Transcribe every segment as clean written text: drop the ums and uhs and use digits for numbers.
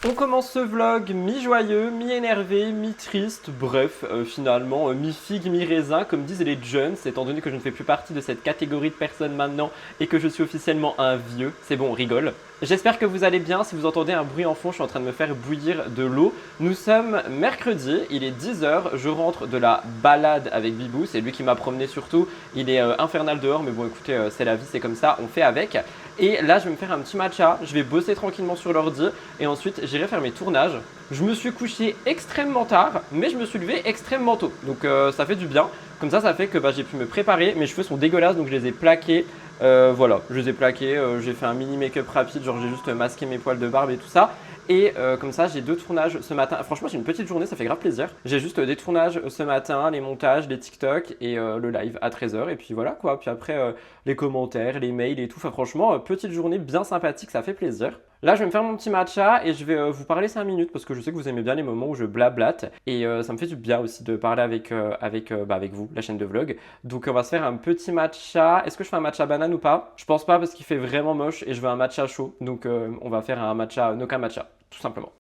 On commence ce vlog mi-joyeux, mi-énervé, mi-triste, bref, finalement, mi-figue, mi-raisin, comme disent les jeunes, étant donné que je ne fais plus partie de cette catégorie de personnes maintenant et que je suis officiellement un vieux. C'est bon, on rigole. J'espère que vous allez bien. Si vous entendez un bruit en fond, je suis en train de me faire bouillir de l'eau. Nous sommes mercredi, il est 10 h, je rentre de la balade avec Bibou, c'est lui qui m'a promené surtout. Il est infernal dehors, mais bon écoutez, c'est la vie, c'est comme ça, on fait avec. Et là, je vais me faire un petit matcha, je vais bosser tranquillement sur l'ordi et ensuite j'irai faire mes tournages. Je me suis couché extrêmement tard, mais je me suis levé extrêmement tôt, donc ça fait du bien. Comme ça fait que j'ai pu me préparer. Mes cheveux sont dégueulasses, donc je les ai plaqués. Voilà, je les ai plaqués, j'ai fait un mini make-up rapide, genre j'ai juste masqué mes poils de barbe et tout ça. Et comme ça, j'ai 2 tournages ce matin. Franchement, j'ai une petite journée, ça fait grave plaisir. J'ai juste des tournages ce matin, les montages, les TikTok et le live à 13 h. Et puis voilà quoi. Puis après, les commentaires, les mails et tout. Enfin, franchement, petite journée bien sympathique, ça fait plaisir. Là, je vais me faire mon petit matcha et je vais vous parler 5 minutes parce que je sais que vous aimez bien les moments où je blablate. Et ça me fait du bien aussi de parler avec vous, la chaîne de vlog. Donc, on va se faire un petit matcha. Est-ce que je fais un matcha banane ou pas? Je pense pas parce qu'il fait vraiment moche et je veux un matcha chaud. Donc, on va faire un matcha Noka matcha, tout simplement.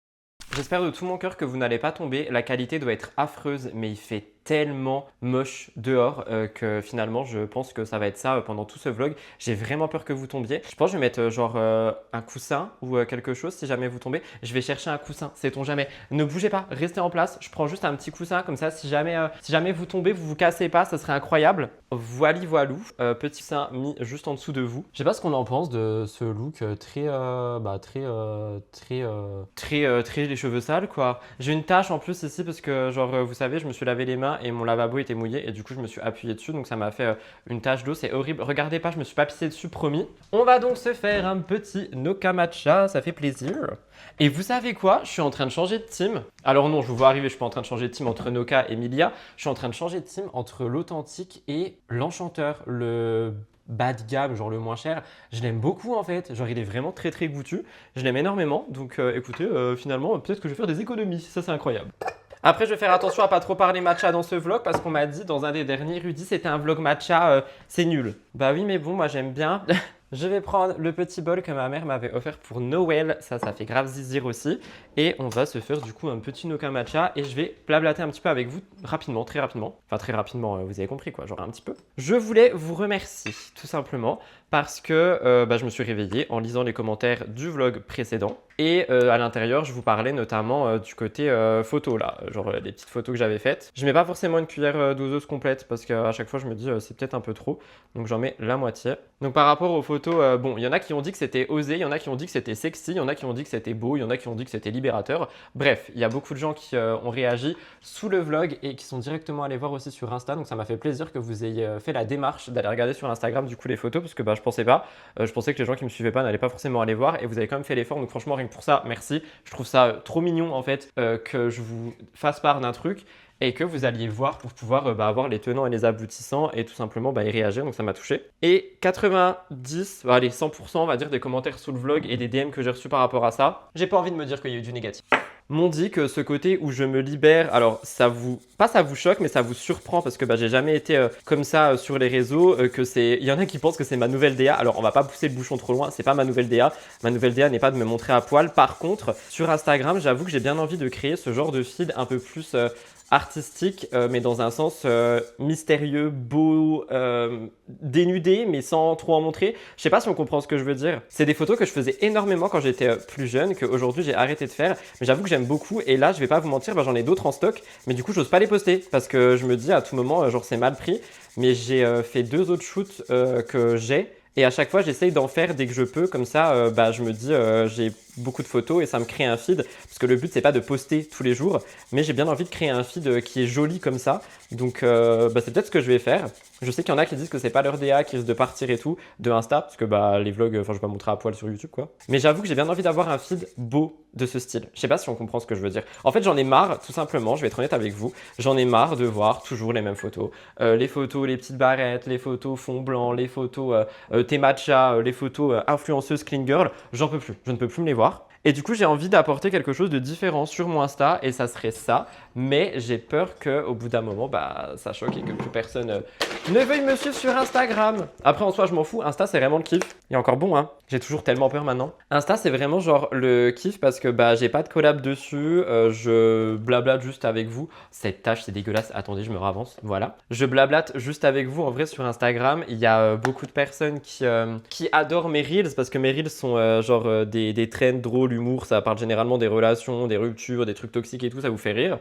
J'espère de tout mon cœur que vous n'allez pas tomber. La qualité doit être affreuse, mais il fait tellement moche dehors que finalement je pense que ça va être ça pendant tout ce vlog. J'ai vraiment peur que vous tombiez. Je pense que je vais mettre genre un coussin ou quelque chose si jamais vous tombez. Je vais chercher un coussin, sait-on jamais. Ne bougez pas, restez en place. Je prends juste un petit coussin comme ça. Si jamais vous tombez, vous vous cassez pas, ça serait incroyable. Voili voilou, petit coussin mis juste en dessous de vous. Je sais pas ce qu'on en pense de ce look très les cheveux sales quoi. J'ai une tache en plus ici parce que genre vous savez, je me suis lavé les mains et mon lavabo était mouillé et du coup je me suis appuyé dessus, donc ça m'a fait une tache d'eau, c'est horrible. Regardez pas, je me suis pas pissé dessus, promis. On va donc se faire un petit Noka matcha, ça fait plaisir. Et vous savez quoi? Je suis en train de changer de team. Alors non, je vous vois arriver, je suis pas en train de changer de team entre Noka et Milia. Je suis en train de changer de team entre l'authentique et l'enchanteur, le bas de gamme, genre le moins cher. Je l'aime beaucoup en fait, genre il est vraiment très très goûtu. Je l'aime énormément, donc écoutez, finalement peut-être que je vais faire des économies, ça c'est incroyable. Après, je vais faire attention à pas trop parler matcha dans ce vlog parce qu'on m'a dit dans un des derniers, Rudy, c'était un vlog matcha, c'est nul. Bah oui, mais bon, moi j'aime bien. Je vais prendre le petit bol que ma mère m'avait offert pour Noël, ça fait grave zizir aussi. Et on va se faire du coup un petit Noka matcha et je vais blablater un petit peu avec vous rapidement, très rapidement. Enfin très rapidement, vous avez compris quoi, genre un petit peu. Je voulais vous remercier tout simplement parce que je me suis réveillé en lisant les commentaires du vlog précédent. Et à l'intérieur, je vous parlais notamment du côté photo là, genre des petites photos que j'avais faites. Je mets pas forcément une cuillère doseuse complète parce qu'à chaque fois je me dis c'est peut-être un peu trop. Donc j'en mets la moitié. Donc par rapport aux photos, bon, il y en a qui ont dit que c'était osé, il y en a qui ont dit que c'était sexy, il y en a qui ont dit que c'était beau, il y en a qui ont dit que c'était libérateur. Bref, il y a beaucoup de gens qui ont réagi sous le vlog et qui sont directement allés voir aussi sur Insta. Donc ça m'a fait plaisir que vous ayez fait la démarche d'aller regarder sur Instagram du coup les photos parce que je pensais pas. Je pensais que les gens qui me suivaient pas n'allaient pas forcément aller voir et vous avez quand même fait l'effort. Donc franchement, rien que pour ça, merci. Je trouve ça trop mignon en fait que je vous fasse part d'un truc et que vous alliez voir pour pouvoir avoir les tenants et les aboutissants et tout simplement y réagir, donc ça m'a touché. Et 90, allez 100% on va dire des commentaires sous le vlog et des DM que j'ai reçus par rapport à ça, j'ai pas envie de me dire qu'il y a eu du négatif. M'ont dit que ce côté où je me libère, alors ça vous choque, mais ça vous surprend parce que j'ai jamais été comme ça sur les réseaux, il y en a qui pensent que c'est ma nouvelle DA. Alors on va pas pousser le bouchon trop loin, c'est pas ma nouvelle DA. Ma nouvelle DA n'est pas de me montrer à poil. Par contre, sur Instagram, j'avoue que j'ai bien envie de créer ce genre de feed un peu plus artistique, mais dans un sens mystérieux, beau, dénudé, mais sans trop en montrer. Je sais pas si on comprend ce que je veux dire. C'est des photos que je faisais énormément quand j'étais plus jeune, qu'aujourd'hui j'ai arrêté de faire, mais j'avoue que j'aime beaucoup. Et là, je vais pas vous mentir, j'en ai d'autres en stock, mais du coup, j'ose pas les poster parce que je me dis à tout moment, genre c'est mal pris. Mais j'ai fait 2 autres shoots que j'ai. Et à chaque fois, j'essaye d'en faire dès que je peux. Comme ça, je me dis, j'ai beaucoup de photos et ça me crée un feed. Parce que le but, c'est pas de poster tous les jours, mais j'ai bien envie de créer un feed qui est joli comme ça. Donc, c'est peut-être ce que je vais faire. Je sais qu'il y en a qui disent que c'est pas leur DA, qui risque de partir et tout de Insta, parce que les vlogs, je vais pas montrer à poil sur YouTube quoi. Mais j'avoue que j'ai bien envie d'avoir un feed beau de ce style. Je sais pas si on comprend ce que je veux dire. En fait, j'en ai marre, tout simplement, je vais être honnête avec vous, j'en ai marre de voir toujours les mêmes photos. Les photos, les petites barrettes, les photos fond blanc, les photos thé matcha, les photos influenceuses clean girl, j'en peux plus, je ne peux plus me les voir. Et du coup, j'ai envie d'apporter quelque chose de différent sur mon Insta et ça serait ça. Mais j'ai peur qu'au bout d'un moment, ça choque et que plus personne ne veuille me suivre sur Instagram. Après, en soi, je m'en fous. Insta, c'est vraiment le kiff. Il est encore bon, hein. J'ai toujours tellement peur maintenant. Insta, c'est vraiment genre le kiff parce que j'ai pas de collab dessus. Je blablate juste avec vous. Cette tâche, c'est dégueulasse. Attendez, je me ravance. Voilà. Je blablate juste avec vous. En vrai, sur Instagram, il y a beaucoup de personnes qui adorent mes reels parce que mes reels sont des trends drôles, l'humour, ça parle généralement des relations, des ruptures, des trucs toxiques et tout, ça vous fait rire.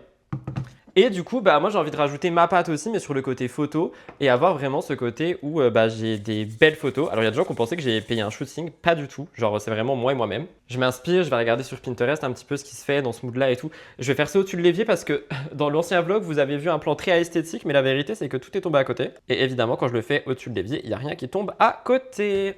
Et du coup, moi j'ai envie de rajouter ma patte aussi, mais sur le côté photo et avoir vraiment ce côté où j'ai des belles photos. Alors il y a des gens qui ont pensé que j'ai payé un shooting, pas du tout. Genre c'est vraiment moi et moi-même. Je m'inspire, je vais regarder sur Pinterest un petit peu ce qui se fait dans ce mood-là et tout. Je vais faire ça au-dessus de l'évier parce que dans l'ancien vlog, vous avez vu un plan très esthétique, mais la vérité c'est que tout est tombé à côté. Et évidemment, quand je le fais au-dessus de l'évier, il n'y a rien qui tombe à côté.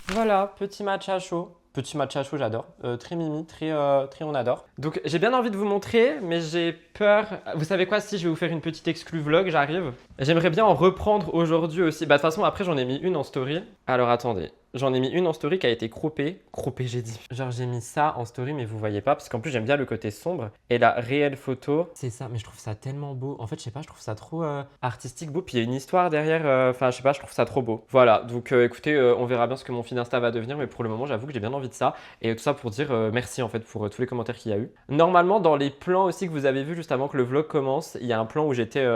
Voilà, petit match à chaud. Petit match à chaud, j'adore. Très mimi, très on adore. Donc j'ai bien envie de vous montrer, mais j'ai peur. Vous savez quoi, si je vais vous faire une petite exclu vlog, j'arrive. J'aimerais bien en reprendre aujourd'hui aussi. De toute façon, après j'en ai mis une en story. Alors attendez. J'en ai mis une en story qui a été croppée. Croppée, j'ai dit. Genre, j'ai mis ça en story, mais vous voyez pas. Parce qu'en plus, j'aime bien le côté sombre. Et la réelle photo, c'est ça. Mais je trouve ça tellement beau. En fait, je sais pas, je trouve ça trop artistique beau. Puis il y a une histoire derrière. Enfin, je sais pas, je trouve ça trop beau. Voilà. Donc, écoutez, on verra bien ce que mon feed Insta va devenir. Mais pour le moment, j'avoue que j'ai bien envie de ça. Et tout ça pour dire merci, en fait, pour tous les commentaires qu'il y a eu. Normalement, dans les plans aussi que vous avez vus juste avant que le vlog commence, il y a un plan où j'étais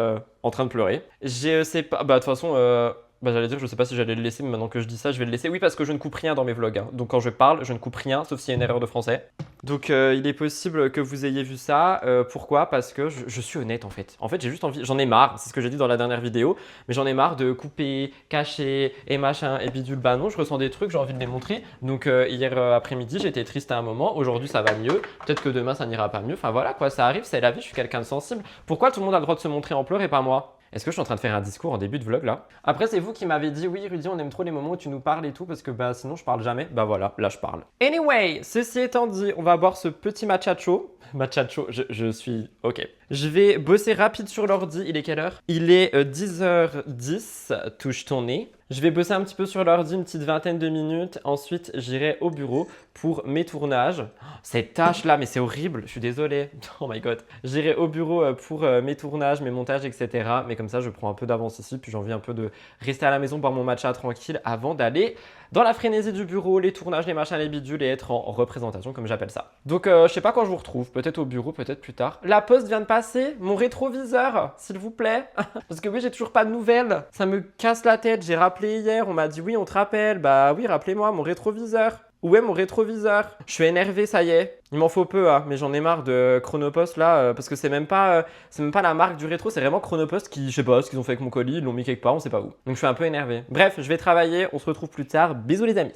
en train de pleurer. Je sais pas. De toute façon. J'allais dire, je sais pas si j'allais le laisser, mais maintenant que je dis ça, je vais le laisser. Oui, parce que je ne coupe rien dans mes vlogs, hein. Donc quand je parle, je ne coupe rien, sauf s'il y a une erreur de français. Donc il est possible que vous ayez vu ça. Pourquoi? Parce que je suis honnête en fait. En fait, j'ai juste envie, j'en ai marre, c'est ce que j'ai dit dans la dernière vidéo, mais j'en ai marre de couper, cacher et machin et bidule. Bah non, je ressens des trucs, j'ai envie de les montrer. Donc hier après-midi, j'étais triste à un moment. Aujourd'hui, ça va mieux. Peut-être que demain, ça n'ira pas mieux. Enfin voilà quoi, ça arrive, c'est la vie, je suis quelqu'un de sensible. Pourquoi tout le monde a le droit de se montrer en pleurs et pas moi? Est-ce que je suis en train de faire un discours en début de vlog là? Après, c'est vous qui m'avez dit oui, Rudy, on aime trop les moments où tu nous parles et tout parce que sinon je parle jamais. Voilà, là je parle. Anyway, ceci étant dit, on va boire ce petit matcha chaud. Matcha chaud, je suis ok. Je vais bosser rapide sur l'ordi. Il est quelle heure? Il est 10h10. Touche ton nez. Je vais bosser un petit peu sur l'ordi, une petite vingtaine de minutes. Ensuite, j'irai au bureau pour mes tournages. Cette tâche-là, mais c'est horrible. Je suis désolé. Oh my god. J'irai au bureau pour mes tournages, mes montages, etc. Mais comme ça, je prends un peu d'avance ici. Puis j'ai envie un peu de rester à la maison, boire mon matcha tranquille avant d'aller dans la frénésie du bureau, les tournages, les machins, les bidules et être en représentation, comme j'appelle ça. Donc, je sais pas quand je vous retrouve. Peut-être au bureau, peut-être plus tard. La poste vient de passer. Mon rétroviseur, s'il vous plaît. Parce que oui, j'ai toujours pas de nouvelles. Ça me casse la tête. J'ai rappelé hier. On m'a dit oui, on te rappelle. Bah oui, rappelez-moi mon rétroviseur. Où est mon rétroviseur? Je suis énervé, ça y est. Il m'en faut peu, hein, mais j'en ai marre de Chronopost là, parce que c'est même pas la marque du rétro, c'est vraiment Chronopost qui, je sais pas ce qu'ils ont fait avec mon colis, ils l'ont mis quelque part, on sait pas où. Donc je suis un peu énervé. Bref, je vais travailler, on se retrouve plus tard. Bisous les amis.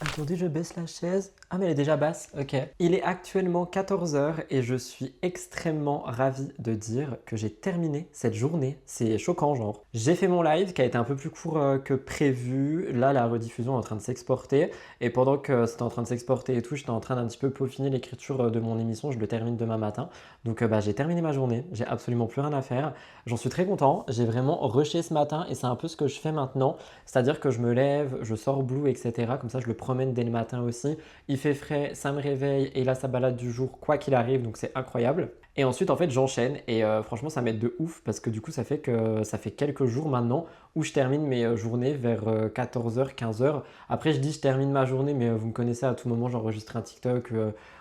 Attendez, je baisse la chaise. Ah mais elle est déjà basse, ok. Il est actuellement 14h et je suis extrêmement ravi de dire que j'ai terminé cette journée. C'est choquant genre. J'ai fait mon live qui a été un peu plus court que prévu. Là, la rediffusion est en train de s'exporter. Et pendant que c'était en train de s'exporter et tout, j'étais en train d'un petit peu peaufiner l'écriture de mon émission. Je le termine demain matin. Donc j'ai terminé ma journée. J'ai absolument plus rien à faire. J'en suis très content. J'ai vraiment rushé ce matin et c'est un peu ce que je fais maintenant. C'est-à-dire que je me lève, je sors Blue, etc. Comme ça, je le promène dès le matin aussi. Il fait frais, ça me réveille et là, ça balade du jour, quoi qu'il arrive. Donc, c'est incroyable. Et ensuite, en fait, j'enchaîne et franchement, ça m'aide de ouf parce que du coup, ça fait quelques jours maintenant où je termine mes journées vers 14h, 15h. Après, je dis je termine ma journée, mais vous me connaissez, à tout moment, j'enregistre un TikTok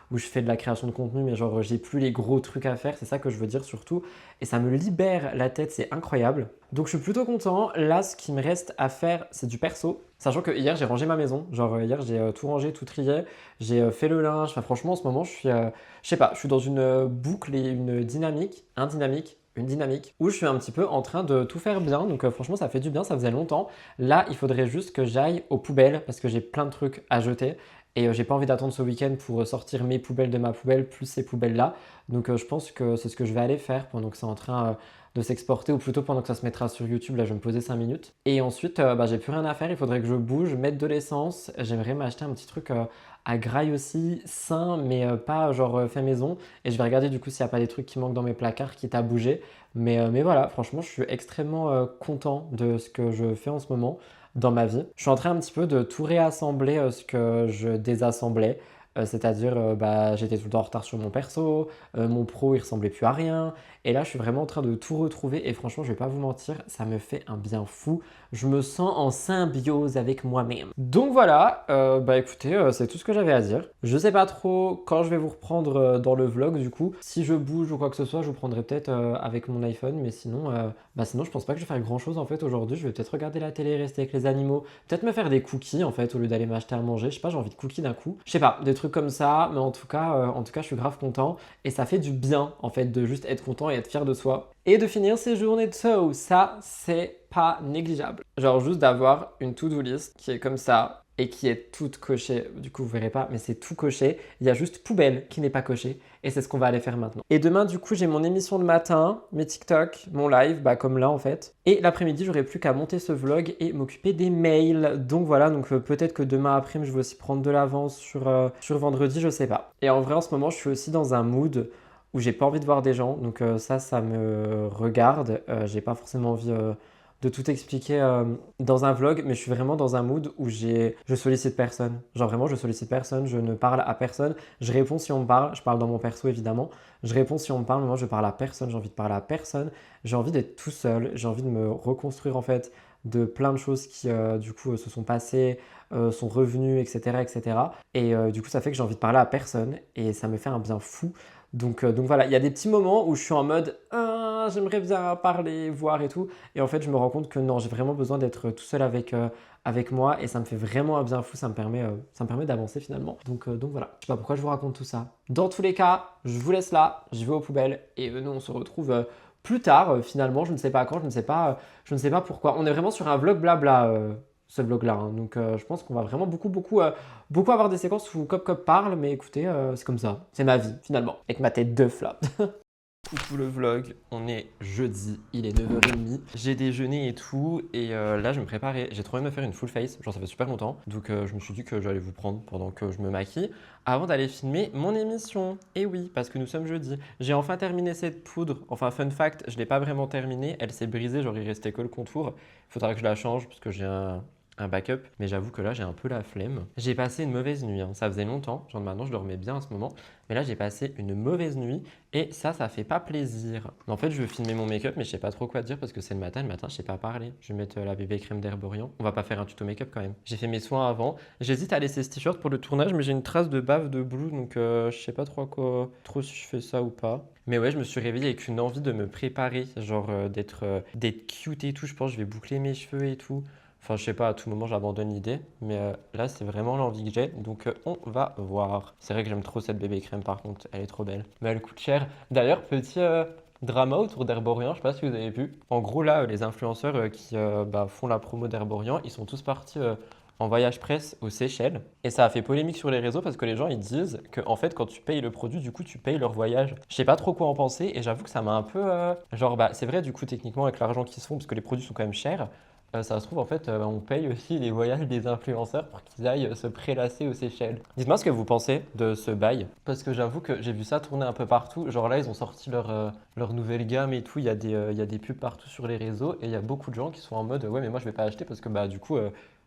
où je fais de la création de contenu, mais genre, j'ai plus les gros trucs à faire. C'est ça que je veux dire surtout. Et ça me libère la tête, c'est incroyable. Donc, je suis plutôt content. Là, ce qui me reste à faire, c'est du perso. Sachant que hier, j'ai rangé ma maison. Genre, hier, j'ai tout rangé, tout trié. J'ai fait le linge. Enfin, franchement, en ce moment, je sais pas, je suis dans une boucle et une dynamique où je suis un petit peu en train de tout faire bien. Donc franchement, ça fait du bien, ça faisait longtemps. Là, il faudrait juste que j'aille aux poubelles parce que j'ai plein de trucs à jeter. Et j'ai pas envie d'attendre ce week-end pour sortir mes poubelles de ma poubelle plus ces poubelles-là. Donc je pense que c'est ce que je vais aller faire pendant que c'est en train de s'exporter, ou plutôt pendant que ça se mettra sur YouTube. Là, je vais me poser 5 minutes. Et ensuite, j'ai plus rien à faire. Il faudrait que je bouge, mette de l'essence. J'aimerais m'acheter un petit truc à graille aussi, sain, mais pas genre fait maison. Et je vais regarder du coup s'il n'y a pas des trucs qui manquent dans mes placards, quitte à bouger. Mais voilà, franchement, je suis extrêmement content de ce que je fais en ce moment dans ma vie. Je suis en train un petit peu de tout réassembler ce que je désassemblais. C'est-à-dire, j'étais tout le temps en retard sur mon perso, mon pro il ressemblait plus à rien. Et là, je suis vraiment en train de tout retrouver. Et franchement, je vais pas vous mentir, ça me fait un bien fou. Je me sens en symbiose avec moi-même. Donc voilà, écoutez, c'est tout ce que j'avais à dire. Je sais pas trop quand je vais vous reprendre dans le vlog du coup. Si je bouge ou quoi que ce soit, je vous prendrai peut-être avec mon iPhone. Mais sinon, je pense pas que je vais faire grand chose en fait aujourd'hui. Je vais peut-être regarder la télé, rester avec les animaux. Peut-être me faire des cookies en fait au lieu d'aller m'acheter à manger. Je sais pas, j'ai envie de cookies d'un coup. Je sais pas, des trucs comme ça. Mais en tout cas, je suis grave content. Et ça fait du bien en fait de juste être content et être fier de soi. Et de finir ces journées de show, ça c'est pas négligeable. Genre juste d'avoir une to-do list qui est comme ça et qui est toute cochée. Du coup, vous verrez pas, mais c'est tout coché. Il y a juste poubelle qui n'est pas cochée et c'est ce qu'on va aller faire maintenant. Et demain, du coup, j'ai mon émission le matin, mes TikTok, mon live, comme là en fait. Et l'après-midi, j'aurai plus qu'à monter ce vlog et m'occuper des mails. Donc voilà, peut-être que demain après, je vais aussi prendre de l'avance sur vendredi, je sais pas. Et en vrai, en ce moment, je suis aussi dans un mood où j'ai pas envie de voir des gens. Donc ça me regarde. J'ai pas forcément envie de tout expliquer dans un vlog, mais je suis vraiment dans un mood où je sollicite personne. Genre vraiment, je sollicite personne, je ne parle à personne. Je réponds si on me parle, je parle dans mon perso évidemment. Je réponds si on me parle, mais moi je parle à personne, j'ai envie de parler à personne. J'ai envie d'être tout seul, j'ai envie de me reconstruire en fait de plein de choses qui du coup se sont passées, sont revenues, etc. etc. Et du coup ça fait que j'ai envie de parler à personne et ça me fait un bien fou. Donc voilà, il y a des petits moments où je suis en mode j'aimerais bien parler, voir et tout. Et en fait, je me rends compte que non, j'ai vraiment besoin d'être tout seul avec moi et ça me fait vraiment un bien fou. Ça me permet d'avancer finalement. Donc voilà, je sais pas pourquoi je vous raconte tout ça. Dans tous les cas, je vous laisse là, je vais aux poubelles et nous on se retrouve plus tard finalement. Je ne sais pas quand, je ne sais pas pourquoi. On est vraiment sur un vlog blabla. Ce vlog-là. Hein. Donc, je pense qu'on va vraiment beaucoup avoir des séquences où Cop Cop parle, mais écoutez, c'est comme ça. C'est ma vie, finalement, avec ma tête d'œuf là. Coucou le vlog, on est jeudi, il est 9h30. J'ai déjeuné et tout, et là je me préparais. J'ai trop envie de me faire une full face, genre ça fait super longtemps. Donc je me suis dit que j'allais vous prendre pendant que je me maquille avant d'aller filmer mon émission. Et oui, parce que nous sommes jeudi. J'ai enfin terminé cette poudre. Enfin, fun fact, je ne l'ai pas vraiment terminée. Elle s'est brisée, genre il restait que le contour. Il faudra que je la change parce que j'ai un backup, mais j'avoue que là j'ai un peu la flemme. J'ai passé une mauvaise nuit, hein. Ça faisait longtemps, genre maintenant je dormais bien à ce moment, mais là j'ai passé une mauvaise nuit et ça fait pas plaisir. En fait je veux filmer mon make-up mais je sais pas trop quoi dire parce que c'est le matin je sais pas parler. Je vais mettre la bébé crème d'Herborian, on va pas faire un tuto make-up quand même. J'ai fait mes soins avant, j'hésite à laisser ce t-shirt pour le tournage mais j'ai une trace de bave de Blue donc je sais pas trop si je fais ça ou pas. Mais ouais, je me suis réveillée avec une envie de me préparer, genre d'être cute et tout, je pense que je vais boucler mes cheveux et tout. Enfin, je sais pas, à tout moment j'abandonne l'idée, mais là c'est vraiment l'envie que j'ai, donc on va voir. C'est vrai que j'aime trop cette bébé crème par contre, elle est trop belle, mais elle coûte cher. D'ailleurs, petit drama autour d'Herborian, je sais pas si vous avez vu. En gros là, les influenceurs qui font la promo d'Herborian, ils sont tous partis en voyage presse aux Seychelles, et ça a fait polémique sur les réseaux parce que les gens ils disent que en fait quand tu payes le produit, du coup tu payes leur voyage. Je sais pas trop quoi en penser, et j'avoue que ça m'a un peu c'est vrai du coup techniquement avec l'argent qu'ils se font, parce que les produits sont quand même chers. Ça se trouve, en fait, on paye aussi les voyages des influenceurs pour qu'ils aillent se prélasser aux Seychelles. Dites-moi ce que vous pensez de ce bail, parce que j'avoue que j'ai vu ça tourner un peu partout. Genre là, ils ont sorti leur nouvelle gamme et tout. Il y a des pubs partout sur les réseaux et il y a beaucoup de gens qui sont en mode ouais, mais moi je vais pas acheter parce que du coup,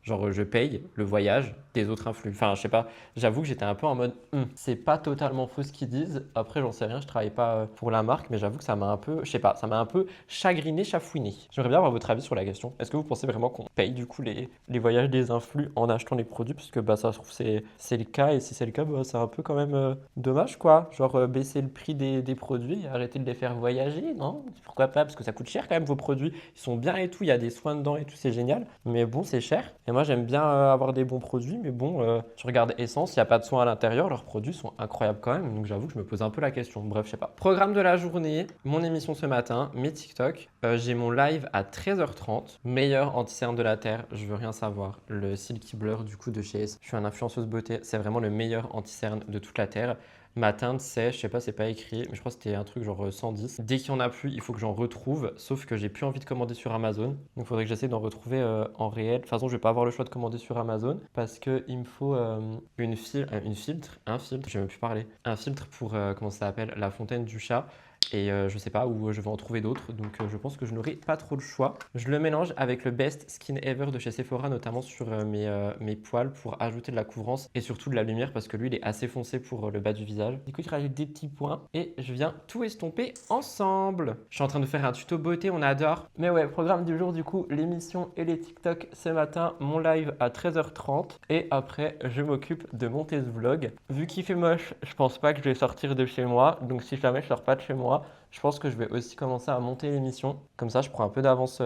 genre je paye le voyage des autres influx. Enfin, je sais pas, j'avoue que j'étais un peu en mode c'est pas totalement faux ce qu'ils disent. Après, j'en sais rien, je travaille pas pour la marque, mais j'avoue que ça m'a un peu, je sais pas, ça m'a un peu chagriné, chafouiné. J'aimerais bien avoir votre avis sur la question. Est-ce que vous pensez vraiment qu'on paye du coup les voyages des influx en achetant les produits? Parce que ça se trouve c'est le cas, et si c'est le cas, c'est un peu quand même dommage quoi. Genre baisser le prix des produits et arrêter de les faire voyager, non? Pourquoi pas? Parce que ça coûte cher quand même vos produits. Ils sont bien et tout, il y a des soins dedans et tout, c'est génial. Mais bon, c'est cher. Et moi, j'aime bien avoir des bons produits, mais bon, je regarde Essence, il n'y a pas de soins à l'intérieur, leurs produits sont incroyables quand même, donc j'avoue que je me pose un peu la question. Bref, je sais pas. Programme de la journée, mon émission ce matin, mes TikTok. J'ai mon live à 13h30, meilleur anti-cerne de la Terre, je veux rien savoir. Le Silky Blur du coup de chez Essence. Je suis un influenceuse beauté, c'est vraiment le meilleur anti-cerne de toute la Terre. Ma teinte, c'est, je sais pas, c'est pas écrit, mais je crois que c'était un truc genre 110. Dès qu'il y en a plus, il faut que j'en retrouve, sauf que j'ai plus envie de commander sur Amazon. Donc il faudrait que j'essaie d'en retrouver en réel. De toute façon, je vais pas avoir le choix de commander sur Amazon parce que il me faut un filtre, je vais même plus parler, un filtre pour, comment ça s'appelle, la fontaine du chat. Et je sais pas où je vais en trouver d'autres, donc je pense que je n'aurai pas trop le choix. Je le mélange avec le Best Skin Ever de chez Sephora, notamment sur mes poils pour ajouter de la couvrance et surtout de la lumière parce que lui il est assez foncé pour le bas du visage. Du coup, je rajoute des petits points et je viens tout estomper ensemble. Je suis en train de faire un tuto beauté, on adore. Mais ouais, programme du jour du coup, l'émission et les TikTok ce matin, mon live à 13h30 et après je m'occupe de monter ce vlog. Vu qu'il fait moche, je pense pas que je vais sortir de chez moi, donc si jamais je sors pas de chez moi, je pense que je vais aussi commencer à monter l'émission. Comme ça, je prends un peu d'avance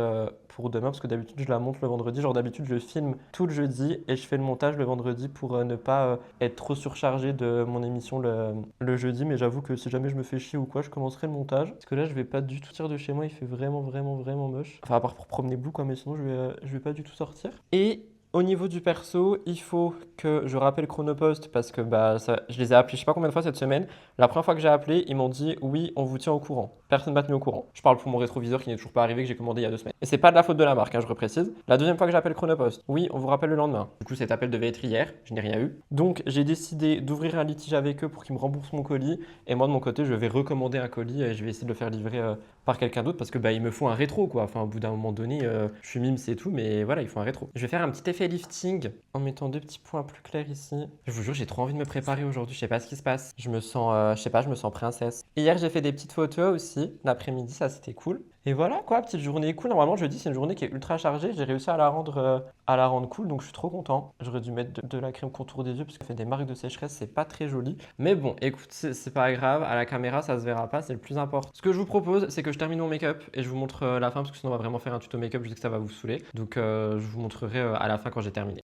pour demain parce que d'habitude, je la monte le vendredi. Genre d'habitude, je filme tout le jeudi et je fais le montage le vendredi pour ne pas être trop surchargé de mon émission le jeudi. Mais j'avoue que si jamais je me fais chier ou quoi, je commencerai le montage. Parce que là, je vais pas du tout sortir de chez moi. Il fait vraiment, vraiment, vraiment moche. Enfin, à part pour promener Blue, quoi. Mais sinon, je vais pas du tout sortir. Et au niveau du perso, il faut que je rappelle Chronopost parce que je les ai appelés je sais pas combien de fois cette semaine. La première fois que j'ai appelé, ils m'ont dit oui, on vous tient au courant. Personne m'a tenu au courant. Je parle pour mon rétroviseur qui n'est toujours pas arrivé, que j'ai commandé il y a 2 semaines. Et c'est pas de la faute de la marque, hein, je reprécise. La deuxième fois que j'appelle Chronopost, oui, on vous rappelle le lendemain. Du coup, cet appel devait être hier, je n'ai rien eu. Donc, j'ai décidé d'ouvrir un litige avec eux pour qu'ils me remboursent mon colis. Et moi, de mon côté, je vais recommander un colis et je vais essayer de le faire livrer par quelqu'un d'autre parce que il me faut un rétro quoi. Enfin, au bout d'un moment donné, je suis mime, c'est tout, mais voilà, il faut un rétro. Je vais faire un petit effet lifting en mettant 2 petits points plus clairs ici. Je vous jure, j'ai trop envie de me préparer aujourd'hui. Je sais pas ce qui se passe. Je me sens, je sais pas, je me sens princesse. Hier, j'ai fait des petites photos aussi. L'après-midi, ça c'était cool. Et voilà quoi, petite journée cool. Normalement, jeudi, c'est une journée qui est ultra chargée. J'ai réussi à la rendre cool, donc je suis trop content. J'aurais dû mettre de la crème contour des yeux parce que ça fait des marques de sécheresse, c'est pas très joli. Mais bon, écoute, c'est pas grave. À la caméra, ça se verra pas, c'est le plus important. Ce que je vous propose, c'est que je termine mon make-up et je vous montre la fin parce que sinon, on va vraiment faire un tuto make-up. Je sais que ça va vous saouler. Donc, je vous montrerai à la fin quand j'ai terminé.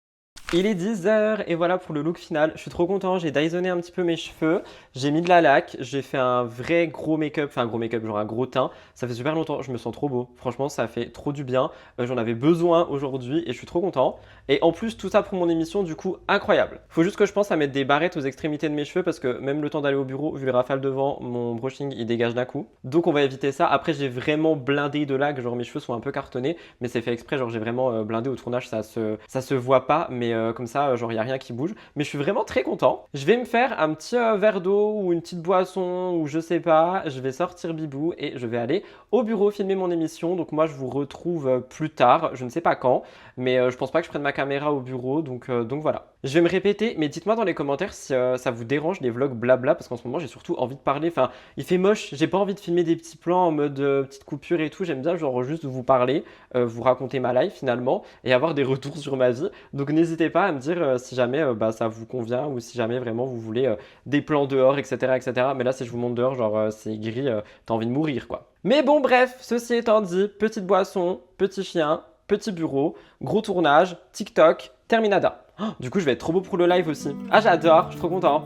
Il est 10h et voilà pour le look final. Je suis trop content, j'ai Dysoné un petit peu mes cheveux, j'ai mis de la laque, j'ai fait un vrai gros make-up, enfin un gros make-up, genre un gros teint. Ça fait super longtemps, je me sens trop beau. Franchement, ça fait trop du bien. J'en avais besoin aujourd'hui et je suis trop content. Et en plus, tout ça pour mon émission, du coup, incroyable. Faut juste que je pense à mettre des barrettes aux extrémités de mes cheveux parce que même le temps d'aller au bureau, vu les rafales devant, mon brushing il dégage d'un coup. Donc on va éviter ça. Après, j'ai vraiment blindé de laque, genre mes cheveux sont un peu cartonnés, mais c'est fait exprès, genre j'ai vraiment blindé au tournage, ça se voit pas, mais comme ça, genre il n'y a rien qui bouge. Mais je suis vraiment très content. Je vais me faire un petit verre d'eau ou une petite boisson ou je sais pas. Je vais sortir Bibou et je vais aller au bureau filmer mon émission. Donc moi, je vous retrouve plus tard. Je ne sais pas quand, mais je pense pas que je prenne ma caméra au bureau. Donc voilà. Je vais me répéter, mais dites-moi dans les commentaires si ça vous dérange les vlogs blabla parce qu'en ce moment, j'ai surtout envie de parler. Enfin, il fait moche. J'ai pas envie de filmer des petits plans en mode petite coupure et tout. J'aime bien genre juste vous parler, vous raconter ma life finalement et avoir des retours sur ma vie. Donc n'hésitez pas à me dire si jamais ça vous convient ou si jamais vraiment vous voulez des plans dehors, etc., etc. Mais là, si je vous montre dehors, genre c'est gris, t'as envie de mourir quoi. Mais bon, bref, ceci étant dit, petite boisson, petit chien, petit bureau, gros tournage, TikTok, terminada. Oh, du coup, je vais être trop beau pour le live aussi. Ah, j'adore, je suis trop content.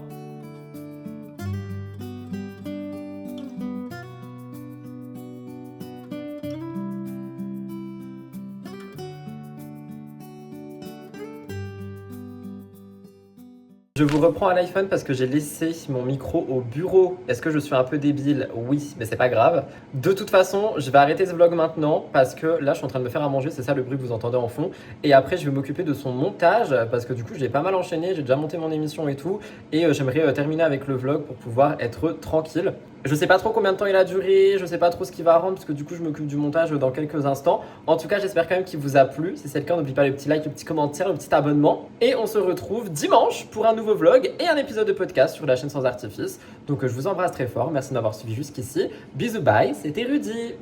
Je vous reprends à l'iPhone parce que j'ai laissé mon micro au bureau. Est-ce que je suis un peu débile? Oui, mais c'est pas grave. De toute façon, je vais arrêter ce vlog maintenant parce que là, je suis en train de me faire à manger. C'est ça le bruit que vous entendez en fond. Et après, je vais m'occuper de son montage parce que du coup, j'ai pas mal enchaîné. J'ai déjà monté mon émission et tout. Et j'aimerais terminer avec le vlog pour pouvoir être tranquille. Je sais pas trop combien de temps il a duré, je sais pas trop ce qu'il va rendre parce que du coup je m'occupe du montage dans quelques instants. En tout cas, j'espère quand même qu'il vous a plu. Si c'est le cas, n'oubliez pas le petit like, le petit commentaire, le petit abonnement. Et on se retrouve dimanche pour un nouveau vlog et un épisode de podcast sur la chaîne Sans Artifice. Donc je vous embrasse très fort, merci de m'avoir suivi jusqu'ici. Bisous, bye, c'était Rudy.